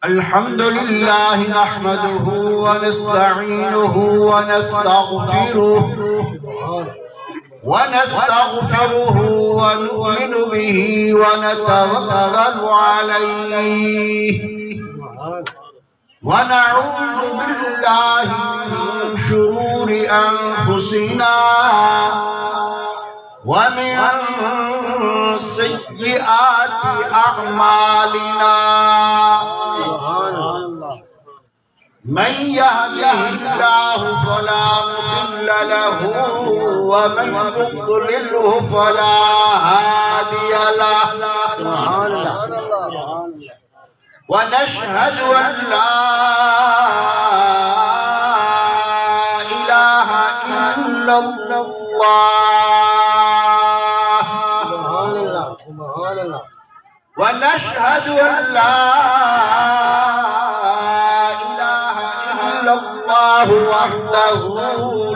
الحمد لله نحمده ونستعينه ونستغفره ونؤمن به ونتوكل عليه ونعوذ بالله من شرور أنفسنا ومن سيئات أعمالنا من يهده الله فلا مضل له ومن يضلله فلا هادي له ونشهد أن لا إله إلا الله ونشهد أن لا إله إلا الله وحده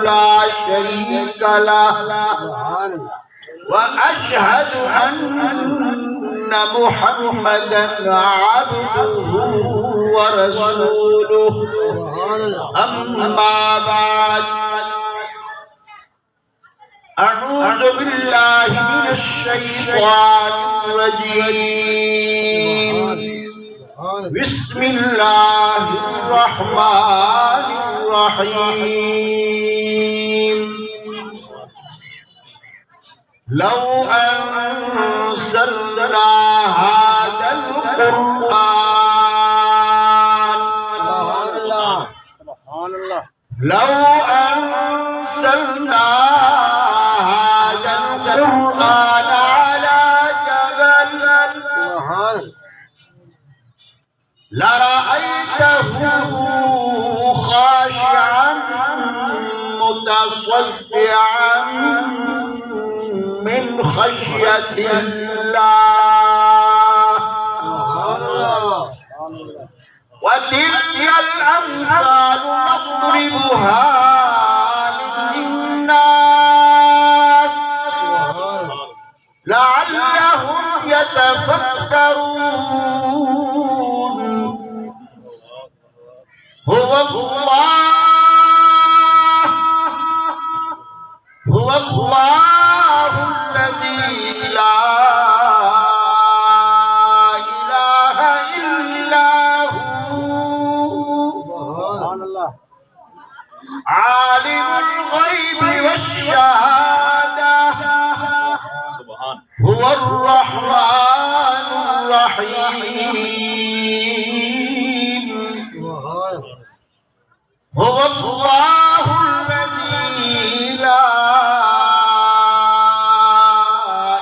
لا شريك له وأشهد أن محمدا عبده ورسوله أما بعد أعوذ بالله من الشيطان الرجيم بسم الله الرحمن الرحيم لو أنزلنا هذا القرآن لو أنزلنا هذا القرآن على جبل لرأيته خاشعا متصدعا من خشية الله وتلك الأمثال نضربها للناس لعلهم يتفكرون هو الله الذي لا إله إلا هو عالم الغيب والشهادة هو الرحمن الرحيم هو الله الذي لا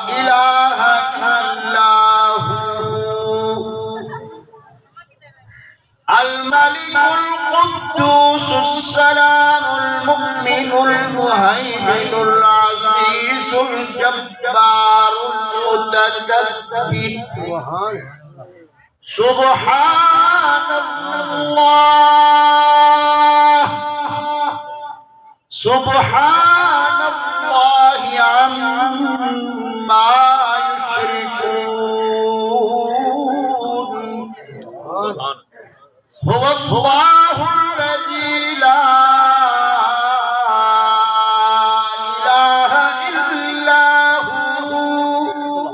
إله إلا هو الملك القدوس السلام المؤمن المهيمن العزيز الجبار المتكبر سبحان الله عما يشركون هو الله الذي لا إله إلا هو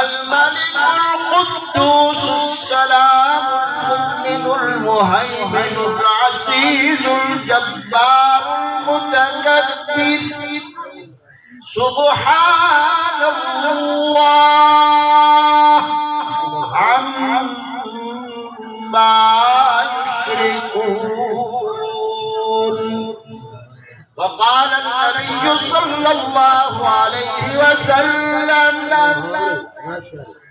الملك القدوس السلام المؤمن المهيمن العزيز الجبار المتكبر سبحان الله عما يشركون وقال النبي صلى الله عليه وسلم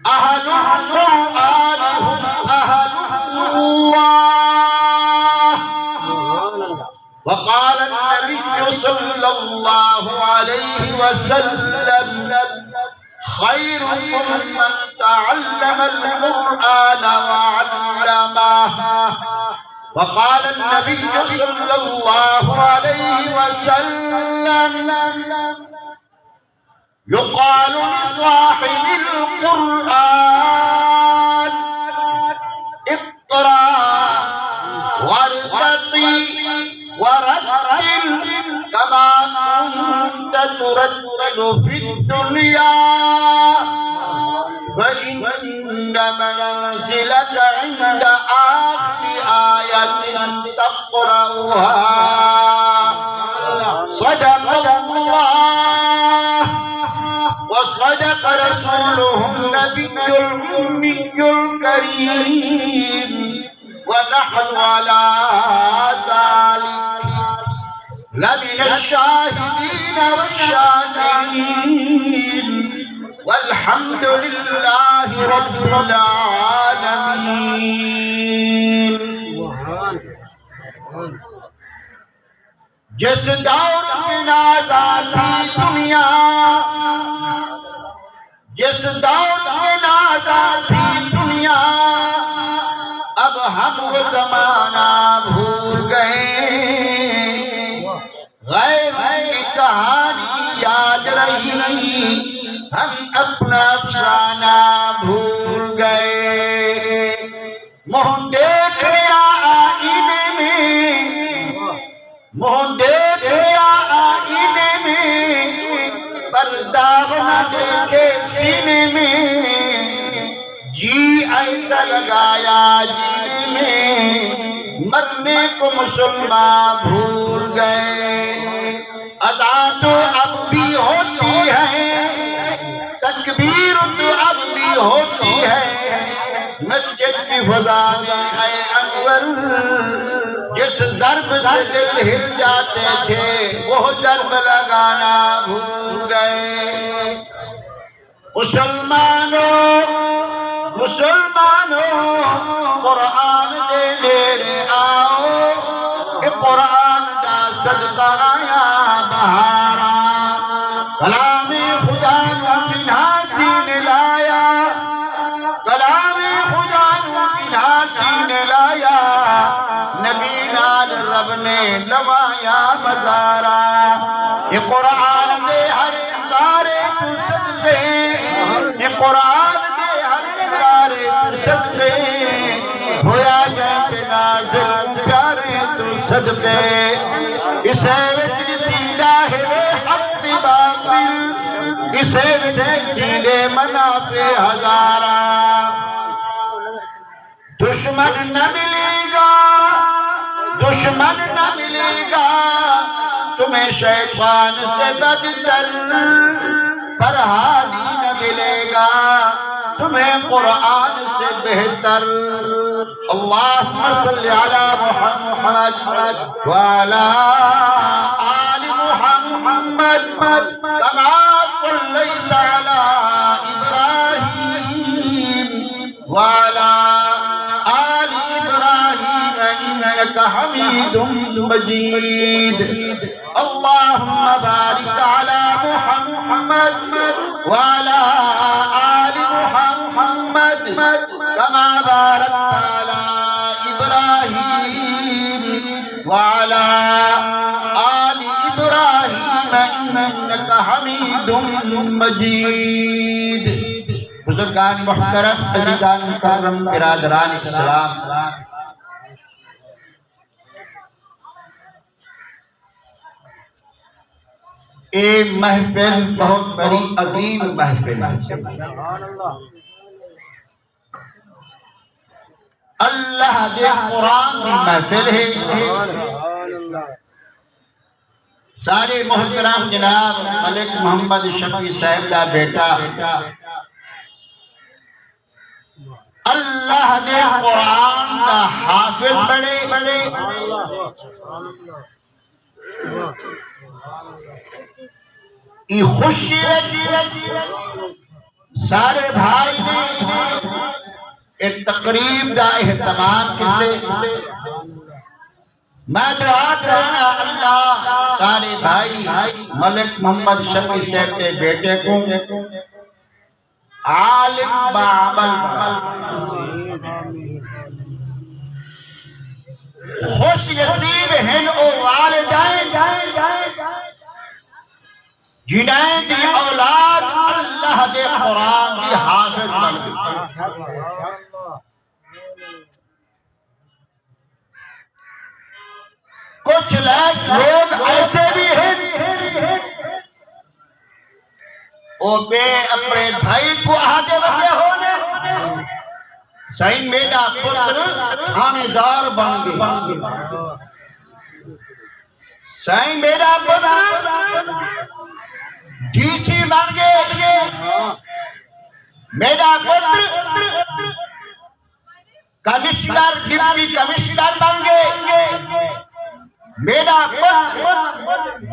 أهل القرآن هم أهل الله وقال النبي صلى الله عليه وسلم خيركم من تعلم القرآن وعلمه وقال النبي صلى الله عليه وسلم يقال لصاحب القرآن اقرأ وارتقي ورتل كما كنت ترتل في الدنيا فإن منزلك عند آخر آية تقرأها صدق الله وصدق رسوله النبي الأمي الكريم ونحن على ذلك لمن الشاهدين والشاكرين والحمد لله رب العالمين. جس دور میں نازا تھی دنیا، جس دور میں نازا تھی دنیا، اب ہم وہ زمانہ بھول گئے، غیر کی کہانی یاد رہی، ہم اپنا افسانہ بھول گئے. منہ دیکھ لیا آئینے میں، منہ دیکھ لیا آئینے میں، پر داغ نہ دیکھے سینے میں، جی ایسا لگایا جینے میں، مرنے کو مسلمان بھول گئے. اذان تو اب بھی ہوتی ہے، تکبیر تو اب بھی ہوتی ہے، مسجد کی فضا میں اے انور جس ضرب سے دل ہل جاتے تھے وہ ضرب لگانا بھول گئے. مسلمانوں قرآن دے لے آؤ، کہ قرآن دا صدقہ آیا بہارا. کلام خدا نو کناسی نے لایا، کلام خدا نو کناسی نے لایا، نبی نال رب نے لوایا مزارا. یہ قرآن دے ہر پکارے تو صدقے، یہ قرآن دے ہر پکارے تو صدقے، ہویا جائے کہ نازل پیارے تو صدقے. اسے وچ رسیدہ ہے حق باطل، اسے وچ رسیدے منافع ہزارہ. دشمن نہ ملے گا، دشمن نہ ملے گا تمہیں شیطان سے بدتر، پر ہادی نہ ملے گا تمہیں قرآن سے بہتر. اللہم صلی علی محمد وعلی آل محمد کما صلیت علی ابراہیم وعلی آل ابراہیم انک حمید مجید. اللہم بارک علی محمد وعلی آل محمد کما بارکت علی ابراہیم وعلی آل ابراہیم انک حمید مجید. بزرگان محترم، عزیزان مکرم، برادران اسلام، اے محفل بہت بڑی عظیم محفل ہے. اللہ دے قرآن دی محفل ہے. سارے محترم جناب ملک محمد شفیع صاحب کا بیٹا اللہ دے قرآن دا حافظ بڑے یہ خوشی سارے بھائی نے ایک تقریب دا اہتمام کیتے. میں دعا کرنا اللہ سارے بھائی ملک محمد شفیع صاحب کے بیٹے کو عالم بعمل خوش نصیب ہیں او والدین جنہیں دی اولاد اللہ دے قرآن دی حافظ بن گئی. کچھ لوگ ایسے بھی ہیں وہ بے اپنے بھائی کو آگے بڑھتے ہونے سائن میرا پتر تھانے دار بن گئے. سائن میرا پتر ڈی سی بن گئے. میرا پتر کمشنر ڈپٹی کمشنر بن گئے. میرا پتر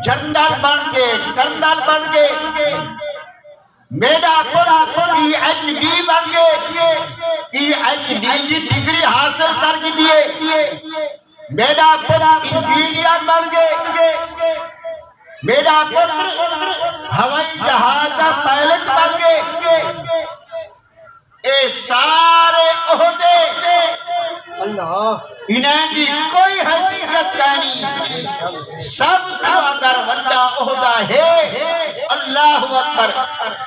جنرل بن گئے کرنل بن گئے. میرا پتر پی ایچ ڈی بن گئے. پی ایچ ڈی کی ڈگری حاصل کر کے دیے. میرا پتر انجینئر بن گئے. میرا پتر ہوائی جہاز کا پائلٹ بن گئے. اے سارے عہدے انہیں کی کوئی حیثیت نہیں. سب سے اگر بڑا عہدہ ہے اللہ اکبر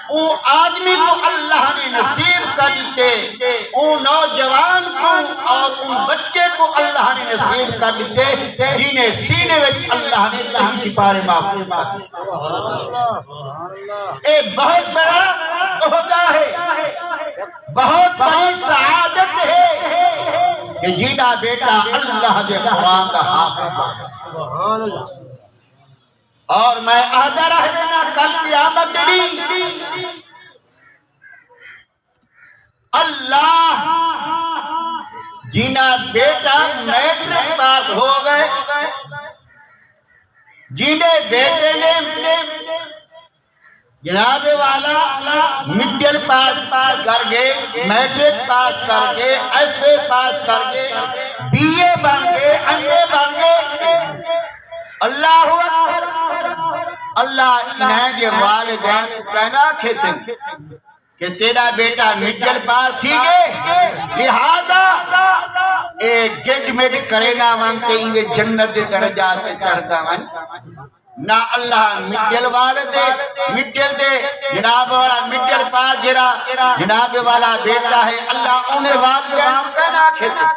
وہ آدمی کو اللہ نے نصیب کر دیتے. وہ نوجوان کو اور ان بچے کو اللہ نے نصیب کر دیتے جنہیں سینے وچ اللہ نے تہی سپارے معاف. ایک بہت بڑا عہدہ ہے بہت بڑی سعادت ہے کہ جینا بیٹا اللہ دے قرآن دا حافظ. اور میں عہدہ رہ دینا کل قیامت نہیں اللہ جینا بیٹا میٹرک پاس ہو گئے جینے بیٹے نے جناب والا مڈل پاس کر گئے میٹرک پاس کر گئے ایف اے پاس کر گئے بی اے بن گئے ایم اے بن گئے. اللہ اکبر اللہ انہیں دے والدین کو کہنا کھیسن کہ تیرا بیٹا مڈل پاس تھی گئے لہذا ایک ججمنٹ کرے نہ مانتے ہی جنت دے درجات میں چڑھتا مان نہ اللہ مڈل والدے مڈل دے جناب والا مڈل پاس جناب والا بیٹا ہے اللہ انہیں والدین کو کہنا کھیسن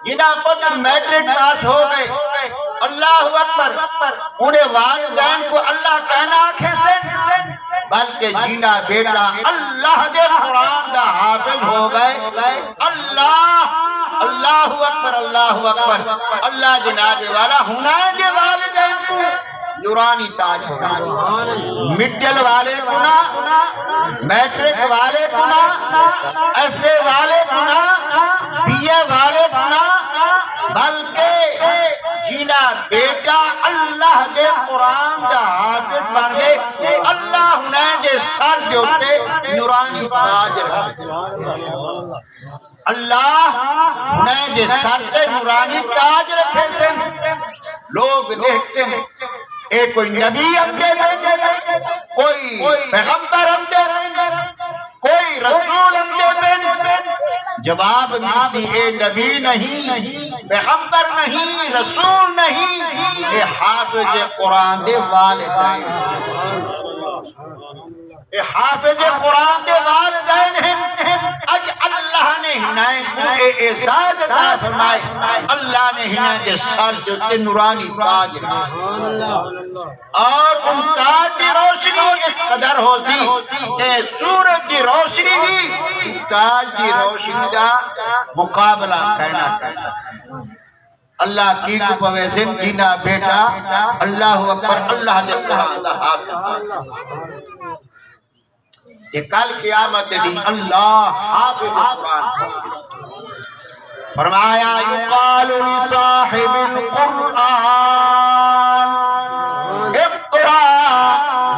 جنہاں پتر میٹرک پاس ہو گئے اللہ اکبر انہیں والدین کو اللہ کہنا کھیسن بلکہ جینا بیٹا اللہ دے قرآن دا حافظ ہو گئے. اللہ اکبر اللہ جناب والا ہنائیں دے والدین کو نورانی تاج مڈل والے کو نہ میٹرک والے کو نہ ایف اے والے کو نہ بی اے والے کو نہ بلکہ جینا بیٹا اللہ دے قرآن دا حافظ بن گئے اللہ انہیں دے سر دے ہوتے نورانی تاج رکھے. اللہ انہیں دے سر دے نورانی تاج رکھے سن. لوگ دیکھ سن اے کوئی نبی ہم دے بین کوئی پیغمبر ہم دے بین کوئی رسول ہم دے بین جواب ملسی اے نبی نہیں پیغمبر نہیں رسول نہیں اے حافظ قرآن دے والدین اے حافظ قرآن دے والدین ہیں. اج اللہ نے ہنائیں کو اے اعزاز عطا فرمائے اللہ نے ہنائیں دے سر جو نورانی تاج اور ان تاج دی روشنی اس قدر ہو سی کہ سورج دی روشنی بھی تاج دی روشنی دا مقابلہ کہنا کر سکتے. اللہ کی کو پویزن جینا بیٹا اللہ اکبر اللہ دے قرآن دا حافظ کہ کل قیامت دی اللہ حافظ قرآن فرمایا یقال لصاحب القرآن اقرأ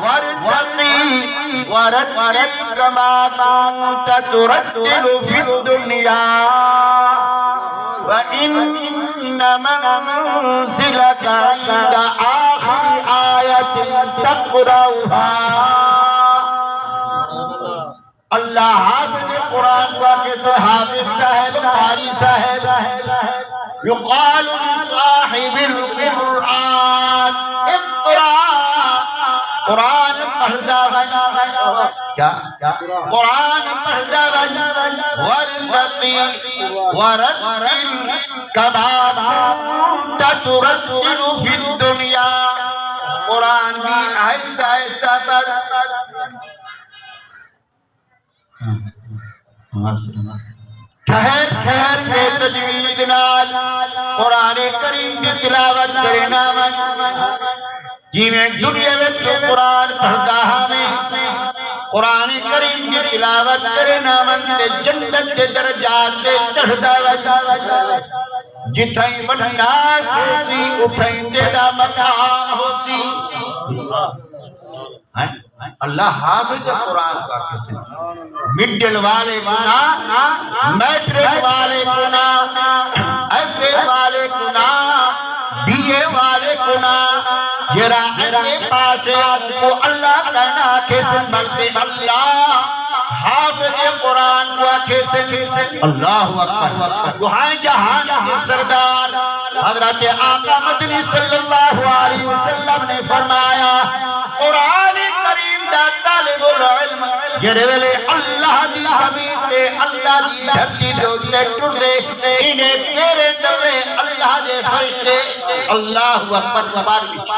ورتقی ورتل کما كنت ترتل في الدنيا وإن منزلك عند آخر آية تقرأها. اللہ حافظ قرآن کو کہتے حافظ صاحب قاری صاحب یقال لصاحب القرآن اقرأ قرآن کیا قرآن پڑھدا ون ورتقی ورتل کما کنت ترتل فی الدنیا قرآن بھی آہستہ آہستہ پڑھ ٹھہر ٹھہر کے تجوید نال قرآن کریم کی تلاوت کرے نامن جی میں دنیا میں تو قرآن پڑھدا ہمیں قرآن کریم کی تلاوت کرے نامن تے جنت کے درجات تے چڑھدا وجہ جتھائیں بڑھناس ہوسی اتھائیں تیرا مقام ہوسی اللہ حافظ قرآن کا کسی مڈل والے گناہ میٹرک والے گناہ ایف اے والے گناہ بی اے والے گناہ جرا اپنے پاسے کو اللہ کہنا کسی بلتے اللہ حافظ قرآن کو کسی اللہ اکبر دعائیں جہان کے سردار حضرت آقا مدنی صلی اللہ علیہ وسلم نے فرمایا قرآن کریم دا طالب العلم جڑے ویلے اللہ دی زمین تے اللہ دی دھرتی تے ٹر دے انہیں میرے تلے اللہ دے فرشتے اللہ اکبر بار وچ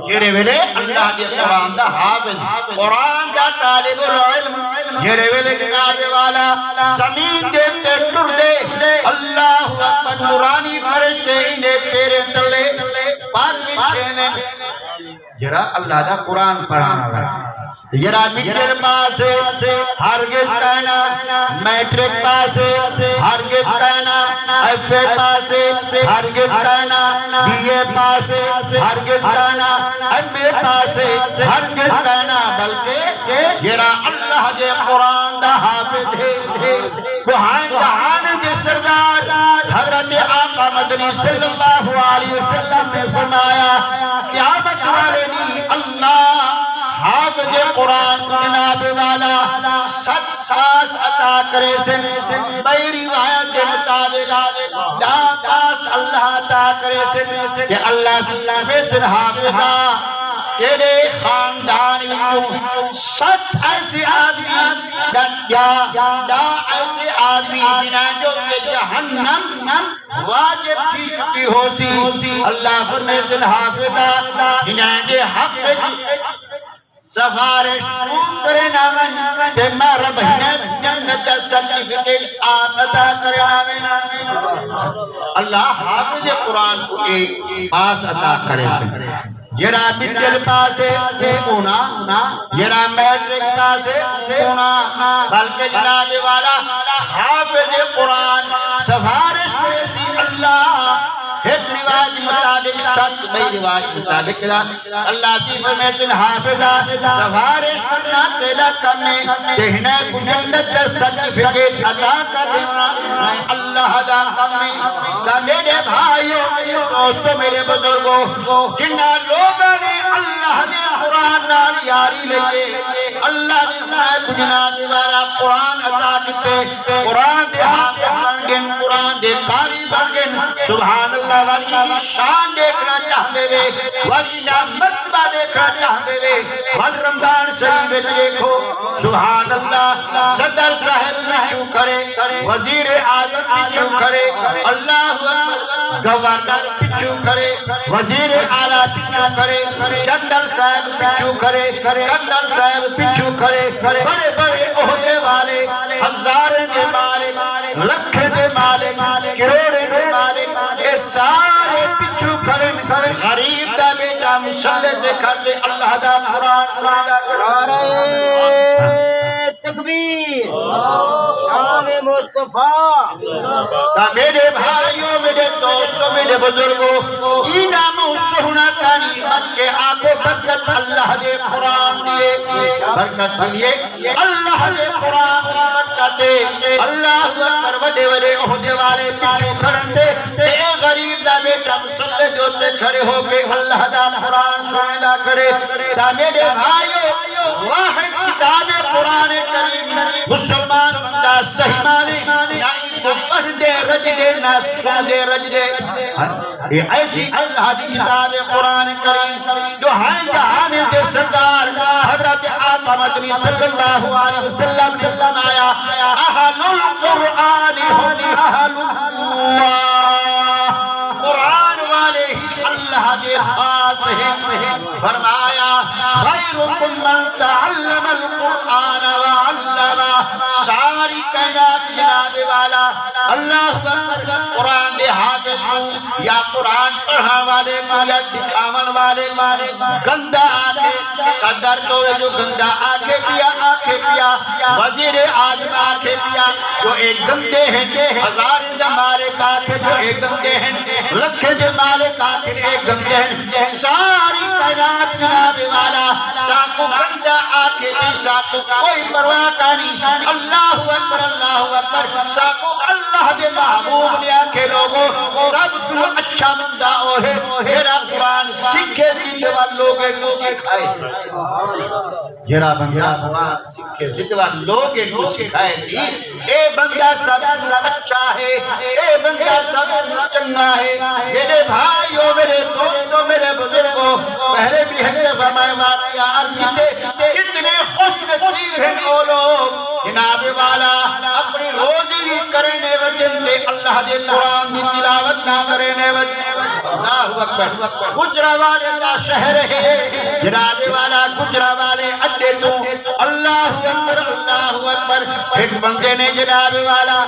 جڑے ویلے اللہ دے قرآن دا حافظ قرآن دا طالب العلم جڑے ویلے جناب والا زمین دے تے ٹر دے اللہ اکبر نورانی فرشتے انہیں میرے تلے بار وچ جرا اللہ دا قرآن پڑھانا گا جرا مڈل پاسے ہرگز کہنا میٹرک پاسے ہرگز کہنا ایف اے پاسے ہرگز کہنا بی اے پاسے ہرگز کہنا ایم اے پاسے ہرگز کہنا بلکہ جرا اللہ دے قرآن دا حافظ ہے وہاں جہان دے سردار حضرت آقا مدنی صلی اللہ علیہ وسلم نے فرمایا قیامت والے اللہ حافظ قرآن کو جناب والا 7 ساس عطا کرے سن بئی روایت کے مطابق دا پاس اللہ عطا کرے سن کہ اللہ سے سن حافظہ تیرے خاندان وچوں 7 ایسے آدمی دا ایسے آدمی جنہاں جو کہ جہنم واجب کی چکی ہو سی اللہ فرمائے سن حافظہ جنہاں دے حق سفارش تو کرے نامن تے مارا بہنہ جنت سرٹیفکیٹ آپ عطا کرے نامن اللہ حافظ قرآن کو ایک پاس عطا کرے سن جرا مڈل پاسے ہونا جرا میٹرک پاسے ہونا بلکہ جناب والا حافظ قرآن سفارش کرے سی اللہ ایک رواج مطابق 7 بئی رواج مطابق اللہ سی فرمیتن حافظہ سفارش کرنا تیرا کمی تہنے کو جنت سرٹیفکیٹ عطا کر دینا اللہ دا کمی دا میرے بھائیوں میرے دوستوں میرے بزرگوں جنہاں لوگوں نے اللہ دے قرآن نال یاری لئے اللہ نے ہمیں کو جناب والا قرآن عطا کتے قرآن دے حافظ بن گن قرآن دے قاری بن گن سبحان اللہ والی کی شان دیکھنا چاہتے وے والی مرتبہ دیکھنا چاہتے وے وال رمضان شریف دیکھو سبحان اللہ صدر صاحب پچھو کھڑے وزیر اعظم پچھو کھڑے اللہ اکبر گورنر پچھو کھڑے وزیر اعلیٰ پچھو کھڑے جنرل صاحب پچھو کھڑے کرنل صاحب پچھو کھڑے بڑے بڑے عہدے والے ہزاریں دے مالک لکھیں دے مالک کروڑیں دے مالک اے سارے پچھو کھڑے غریب دا بیٹا مسلط دے کھڑ دے اللہ دا قرآن خدا نعرہ تکبیر شان مصطفیٰ تا میرے بھائیوں میرے دوستوں میرے بزرگوں اینام سہنا کانی من کے آنکھوں برکت اللہ دے قرآن دیے برکت ملیے اللہ دے قرآن دی برکت دے اللہ اکبر وڈے وڈے عہدے والے پچھو کھڑن دے اے غریب دا بیٹا مسلط ہوتے کھڑے ہو کے اللہ دا قرآن سنیدہ کھڑے تا میرے بھائیوں واحد کتاب قرآن کریم مسلمان بندہ صحیح مانے نائی کو پڑھ دے رج دے نہ سن دے رج دے یہ ایسی اللہ دی کتاب قرآن کریم جو ہاں جہاں دے سردار حضرت آقا مدنی صلی اللہ علیہ وسلم نے فرمایا اہل القرآن ہم اہل اللہ، قرآن والے ہی اللہ کے خاص ہیں۔ فرمایا خیرکم من تعلم القرآن وعلم، ساری کائنات جناب والا اللہ اکبر قرآن دے حافظ کو یا قرآن پڑھا والے کو یا سکھاون والے گندا آکے صدر تو جو گندا آکے پیا وزیر اعظم آکے پیا جو ایک گندے ہیں، ہزار دے مالک آکے جو ایک گندے ہیں، لکھے دے مالک آکے ایک گندے ہیں، ساری کائنات جناب والا ساکو گندا آکے بھی ساکو کوئی پرواہ کانی، اللہ اکبر ساکو اللہ دے محبوب نے آکے لوگوں سب تو اچھا بندہ ہوئے میرا قرآن سکھے زندوال لوگے کو سکھائے، میرا بندہ قرآن سکھے زندوال لوگے کو سکھائے سی، اے بندہ سب تو اچھا ہے، اے بندہ سب تو چنگا ہے۔ میرے بھائیوں، میرے دوستوں، میرے بزرگوں، پہلے بھی حق فرمائے واقعہ عرض کیتے کتنے خوش نصیب ہیں وہ لوگ جناب والا اپنی روزی بھی کرنے وجن دے اللہ دے قرآن دی تلاوت بھی کرنے وجن، اللہ اکبر۔ گجرہ والے کا شہر ہے جناب والا، گجرہ والے اڈے تو اللہ اکبر ایک بندے نے جناب والا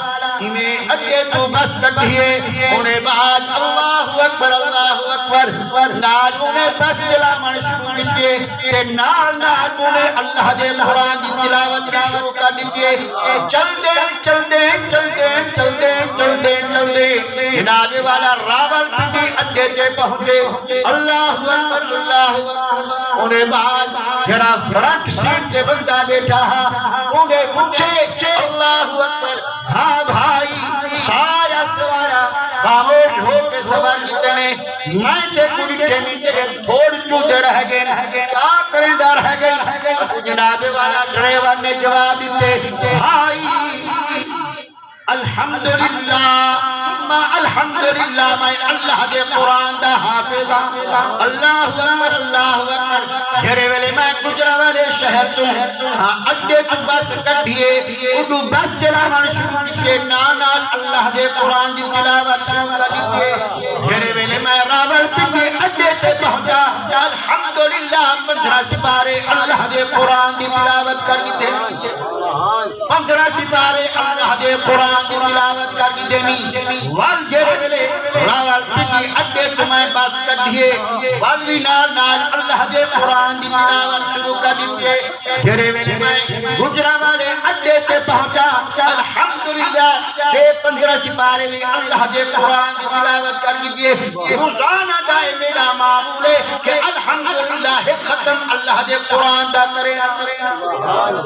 انہیں اڈے تو بس کٹھیے انہیں بعد اللہ اکبر نال انہیں بس چلاون شروع کیتے تے نال انہیں اللہ دے قرآن دی تلاوت بھی شروع کر دیتے، چلدے جناب والا راول پنڈی اڈے تے پہنچے، اللہ اکبر انہیں بعد جرا فرنٹ سیٹ تے بندہ بیٹھا انہیں پوچھے اللہ اکبر ہاں بھائی سارا سوارا خاموش ہو کے سوار کیتے نے میں تے کڑی ٹیمی تیرے تھوڑ چوتے رہ گئے کیا کریں دا رہ گئی، ابو جناب والا ڈرائیور نے جواب دیتے بھائی الحمدللہ ثم الحمدللہ میں اللہ دے قرآن دا حافظہ، اللہ اکبر جرے ویلے میں گجرہ والے شہر تو اڈے تو بس کٹھیے اڈو بس چلاون شروع کیتے نال اللہ دے قرآن دی تلاوت شروع کر دیتے، جرے ویلے میں راول پنڈی اڈے تے پہنچا الحمدللہ 15 سپارے اللہ دے قرآن دی تلاوت کر دیتے، 15 سپارے اللہ دے قرآن دی تلاوت کر دیتے نہیں وال جرے ویلے راول پنڈی اڈے تو میں بس کٹھیے والوی نال اللہ دے قرآن دی تلاوت شروع کر دیتے، جرے ویلے میں گجرہ والے اڈے تے پہنچا الحمدللہ دے 15 سپارے بھی اللہ دے قرآن دی تلاوت کر دیتے، روزانہ دائے میرا معمول ہے کہ الحمدللہ ختم اللہ دے قرآن دا کرے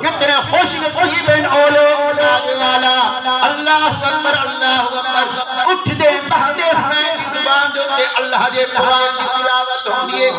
کتنے خوش نصیب ہیں اولو والا اللہ اکبر اٹھ دے بہدے حنین کی زبان دے اللہ دے قرآن دی تلاوت ہوں دیئے،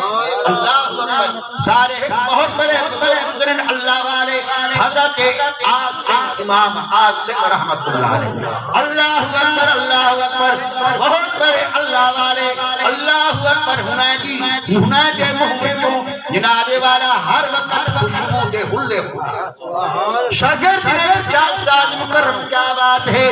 اللہ اکبر سارے ایک بہت بڑے بزرگ اللہ والے حضرت عاصم امام عاصم رحمت اللہ علیہ، اللہ اکبر بہت بڑے اللہ والے اللہ اکبر حنین دے محمدوں جناب والا ہر وقت خوشبو دے ہلے ہوتے شاگرد نے چاہتاز مکرم کیا بات ہے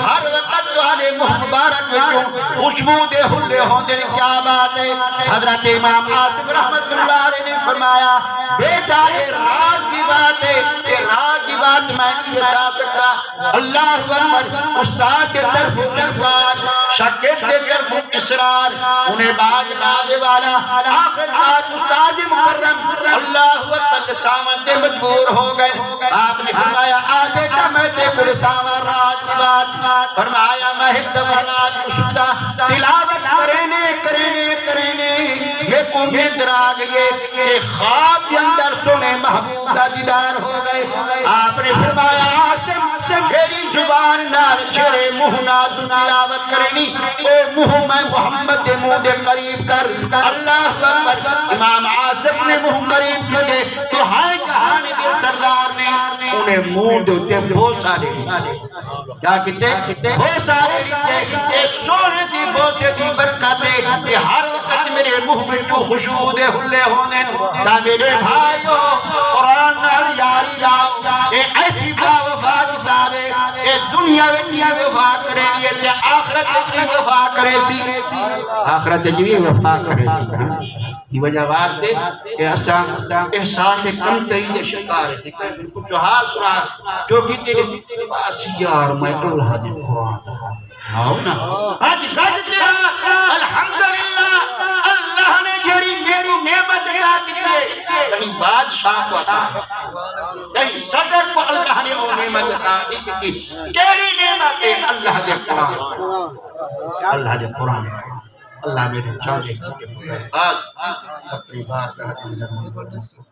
ہر وقت دعانے مبارک جو خوشبو دے ہلے ہوندے کیا بات ہے، حضرت امام عاصم رحمت اللہ علیہ نے فرمایا بیٹا یہ راز کی بات ہے، یہ راز کی بات میں نہیں بتا سکتا، اللہ اکبر استاد کے طرف انکار شاگرد کے طرف اصرار انہیں بعد جناب والا آخر بات استاد مکرم اللہ اکبر کے سامنے مجبور ہو گئے، آپ نے فرمایا آ بیٹا میں تے کل سامنے راز کی بات فرمایا میں ایک دفعہ رات کو سکتا تلاوت کرینے میں کو نیند آ گئی کہ خواب کے اندر سنے محبوب دا دیدار ہو گئے، آپ نے فرمایا عاصم تیری زبان نال چھرے منہ نال تو تلاوت کرنی اے منہ میں محمد دے منہ دے قریب کر اللہ اکبر امام عاصم نے منہ قریب کیتے تو ہائے جہان کے سردار نے انہیں منہ دے بوسا دے کیا کہتے بوسا دے اے سونے دی بوسے دی برکت اے ہر وقت میرے منہ میں جو خوشبو دے ہلے ہونے تا میرے بھائیو قرآن نال یاری لاؤ اے ایسی با وفا کتابے اے دنیا میں جی وفا کرے لیے تے آخرت جی وفا کرے سی آخرت جی وفا کرے سی یہ وجہ بات دے کہ اساں احساس کم تری دے شکار ہے کہ بالکل جو حال سنا جو کہ تیرے باسی یار میں اللہ دے قرآن آؤ نا آج گج تیرا الحمدللہ اللہ نے جڑی میری نعمت عطا کی کہیں بادشاہ کو عطا کہیں صدر کو اللہ نے وہ نعمت عطا کی کیڑی نعمت ہے اللہ دے قرآن اللہ دے قرآن اللہ میرے چاہے آج اپنی بات کہتے ہیں